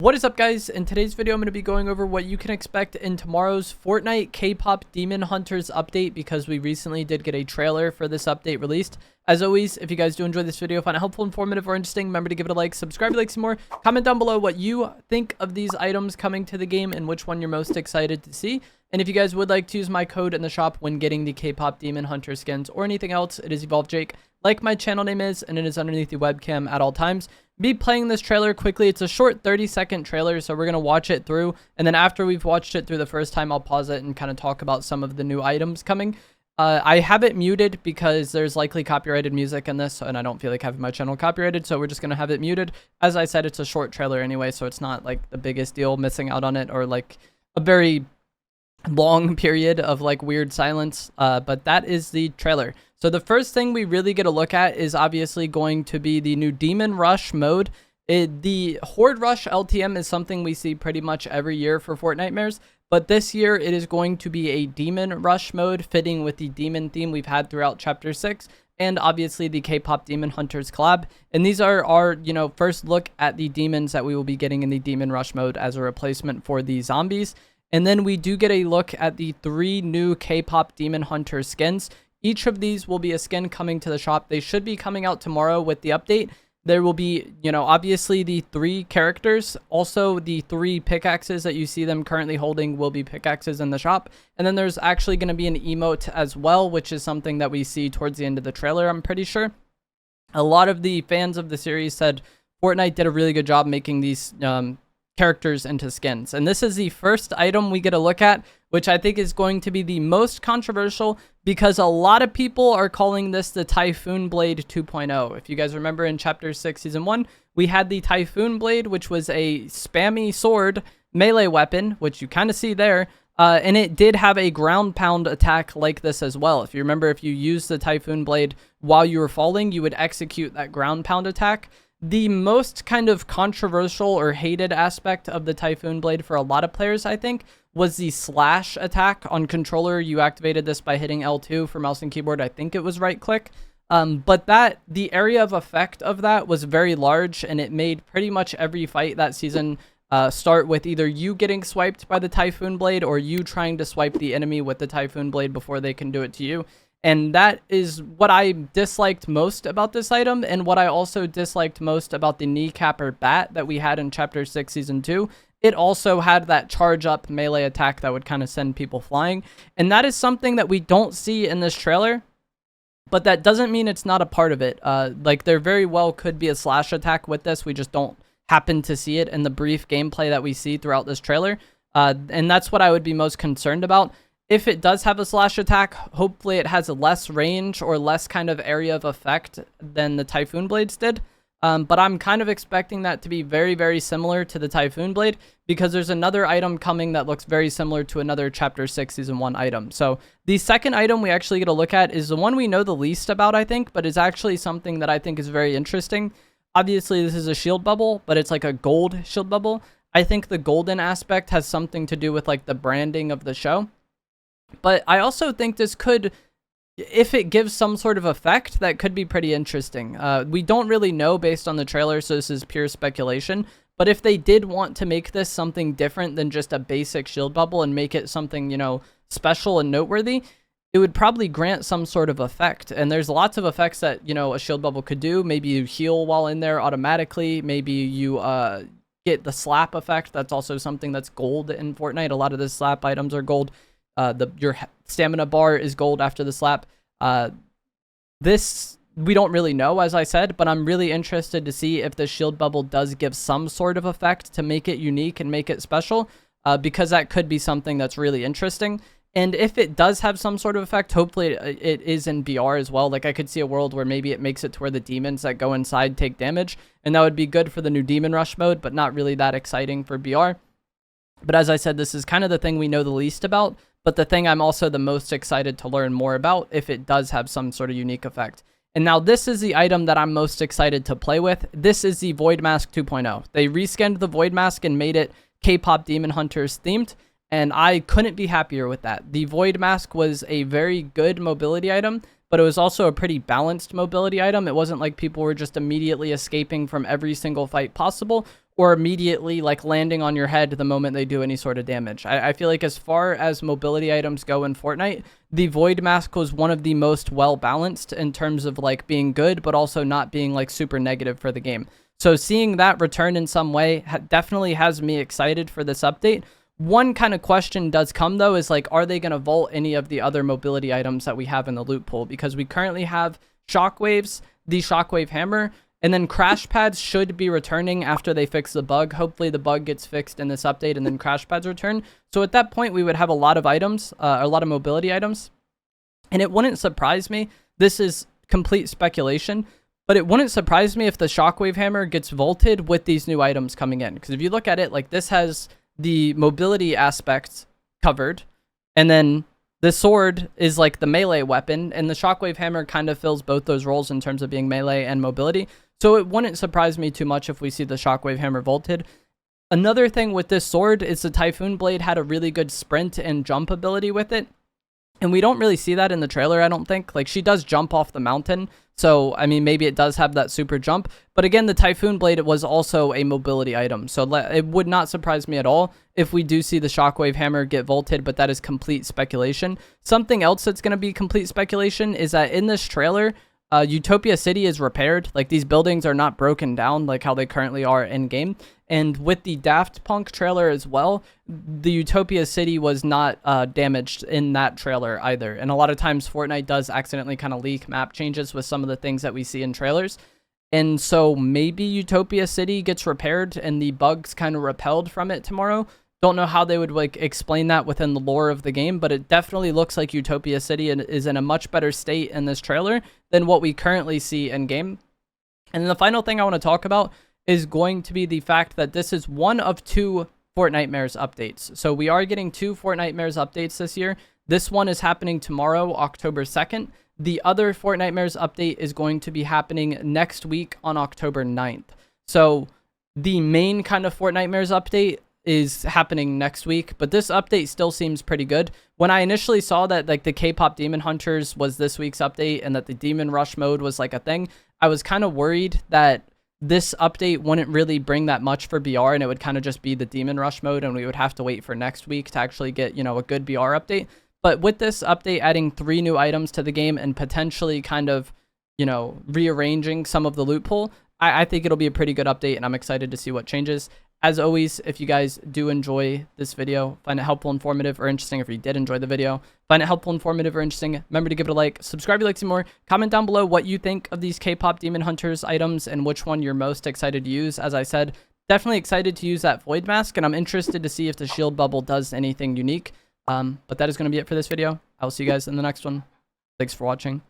What is up, guys? In today's video, I'm going to be going over what you can expect in tomorrow's Fortnite Kpop Demon Hunters update, because we recently did get a trailer for this update released. As always, if you guys do enjoy this video, find it helpful, informative, or interesting, remember to give it a like, subscribe if you like some more, comment down below what you think of these items coming to the game and which one you're most excited to see. And if you guys would like to use my code in the shop when getting the Kpop Demon Hunter skins or anything else, it is EvolveJake, like my channel name is, and it is underneath the webcam at all times. Be playing this trailer quickly. It's a short 30-second trailer, so we're going to watch it through, and then after we've watched it through the first time, I'll pause it and kind of talk about some of the new items coming. I have it muted because there's likely copyrighted music in this, and I don't feel like having my channel copyrighted, so we're just going to have it muted. As I said, it's a short trailer anyway, so it's not like the biggest deal missing out on it, or like a very long period of like weird silence, but that is the trailer. So the first thing we really get a look at is obviously going to be the new Demon Rush mode. The Horde Rush LTM is something we see pretty much every year for Fortnitemares, but this year it is going to be a Demon Rush mode fitting with the demon theme we've had throughout Chapter 6, and obviously the Kpop Demon Hunters collab. And these are our, first look at the demons that we will be getting in the Demon Rush mode as a replacement for the zombies. And then we do get a look at the 3 new Kpop Demon Hunter skins. Each of these will be a skin coming to the shop. They should be coming out tomorrow with the update. There will be, obviously the 3 characters. Also, the 3 pickaxes that you see them currently holding will be pickaxes in the shop. And then there's actually going to be an emote as well, which is something that we see towards the end of the trailer, I'm pretty sure. A lot of the fans of the series said Fortnite did a really good job making these characters into skins, and this is the first item we get a look at, which I think is going to be the most controversial, because a lot of people are calling this the Typhoon Blade 2.0. If you guys remember, in Chapter 6 Season 1, we had the Typhoon Blade, which was a spammy sword melee weapon, which you kind of see there, and it did have a ground pound attack like this as well. If you remember, if you used the Typhoon Blade while you were falling, you would execute that ground pound attack. The most kind of controversial or hated aspect of the Typhoon Blade for a lot of players, I think, was the slash attack on controller. You activated this by hitting L2 for mouse and keyboard. I think it was right click. But the area of effect of that was very large, and it made pretty much every fight that season start with either you getting swiped by the Typhoon Blade or you trying to swipe the enemy with the Typhoon Blade before they can do it to you. And that is what I disliked most about this item, and what I also disliked most about the kneecapper bat that we had in Chapter 6 Season 2. It also had that charge up melee attack that would kind of send people flying. And that is something that we don't see in this trailer, but that doesn't mean it's not a part of it. Like, there very well could be a slash attack with this. We just don't happen to see it in the brief gameplay that we see throughout this trailer. And that's what I would be most concerned about. If it does have a slash attack, hopefully it has a less range or less kind of area of effect than the Typhoon Blades did. But I'm kind of expecting that to be very, very similar to the Typhoon Blade, because there's another item coming that looks very similar to another Chapter 6 Season 1 item. So the second item we actually get a look at is the one we know the least about, I think, but is actually something that I think is very interesting. Obviously, this is a shield bubble, but it's like a gold shield bubble. I think the golden aspect has something to do with like the branding of the show. But I also think this could, if it gives some sort of effect, that could be pretty interesting. We don't really know based on the trailer, so this is pure speculation. But if they did want to make this something different than just a basic shield bubble and make it something, special and noteworthy, it would probably grant some sort of effect. And there's lots of effects that, a shield bubble could do. Maybe you heal while in there automatically. Maybe you get the slap effect. That's also something that's gold in Fortnite. A lot of the slap items are gold. Your stamina bar is gold after the slap. This we don't really know, as I said, but I'm really interested to see if the shield bubble does give some sort of effect to make it unique and make it special, because that could be something that's really interesting. And if it does have some sort of effect, hopefully it is in BR as well. Like, I could see a world where maybe it makes it to where the demons that go inside take damage, and that would be good for the new Demon Rush mode, but not really that exciting for BR. But as I said, this is kind of the thing we know the least about, but the thing I'm also the most excited to learn more about if it does have some sort of unique effect. And now this is the item that I'm most excited to play with. This is the Void Mask 2.0. They reskinned the Void Mask and made it Kpop Demon Hunters themed, and I couldn't be happier with that. The Void Mask was a very good mobility item, but it was also a pretty balanced mobility item. It wasn't like people were just immediately escaping from every single fight possible, or immediately like landing on your head the moment they do any sort of damage. I feel like as far as mobility items go in Fortnite, the Void Mask was one of the most well balanced in terms of like being good, but also not being like super negative for the game. So seeing that return in some way definitely has me excited for this update. One kind of question does come though is like, are they going to vault any of the other mobility items that we have in the loot pool? Because we currently have shockwaves, the shockwave hammer, and then crash pads should be returning after they fix the bug. Hopefully the bug gets fixed in this update and then crash pads return. So at that point we would have a lot of items, a lot of mobility items. And it wouldn't surprise me. This is complete speculation, but it wouldn't surprise me if the shockwave hammer gets vaulted with these new items coming in. Because if you look at it, like this has the mobility aspect covered, and then the sword is like the melee weapon, and the shockwave hammer kind of fills both those roles in terms of being melee and mobility. So it wouldn't surprise me too much if we see the shockwave hammer vaulted. Another thing with this sword is the Typhoon Blade had a really good sprint and jump ability with it. And we don't really see that in the trailer, I don't think. Like, she does jump off the mountain. So, I mean, maybe it does have that super jump. But again, the Typhoon Blade was also a mobility item. So it would not surprise me at all if we do see the Shockwave Hammer get vaulted, but that is complete speculation. Something else that's going to be complete speculation is that in this trailer, Utopia City is repaired. Like, these buildings are not broken down like how they currently are in game. And with the Daft Punk trailer as well, the Utopia City was not damaged in that trailer either. And a lot of times Fortnite does accidentally kind of leak map changes with some of the things that we see in trailers. And so maybe Utopia City gets repaired and the bugs kind of repelled from it tomorrow. Don't know how they would like explain that within the lore of the game, but it definitely looks like Utopia City is in a much better state in this trailer than what we currently see in game. And then the final thing I want to talk about is going to be the fact that this is one of 2 Fortnitemares updates. So we are getting 2 Fortnitemares updates this year. This one is happening tomorrow, October 2nd. The other Fortnitemares update is going to be happening next week on October 9th. So the main kind of Fortnitemares update is happening next week, but this update still seems pretty good. When I initially saw that like the Kpop Demon Hunters was this week's update and that the Demon Rush mode was like a thing, I was kind of worried that this update wouldn't really bring that much for BR and it would kind of just be the Demon Rush mode and we would have to wait for next week to actually get, you know, a good BR update. But with this update adding 3 new items to the game and potentially kind of, you know, rearranging some of the loot pool, I think it'll be a pretty good update and I'm excited to see what changes. As always, if you guys do enjoy this video, find it helpful, informative, or interesting, if you did enjoy the video, find it helpful, informative, or interesting, remember to give it a like, subscribe if you like some more, comment down below what you think of these Kpop Demon Hunters items and which one you're most excited to use. As I said, definitely excited to use that Void Mask, and I'm interested to see if the shield bubble does anything unique. But that is going to be it for this video. I will see you guys in the next one. Thanks for watching.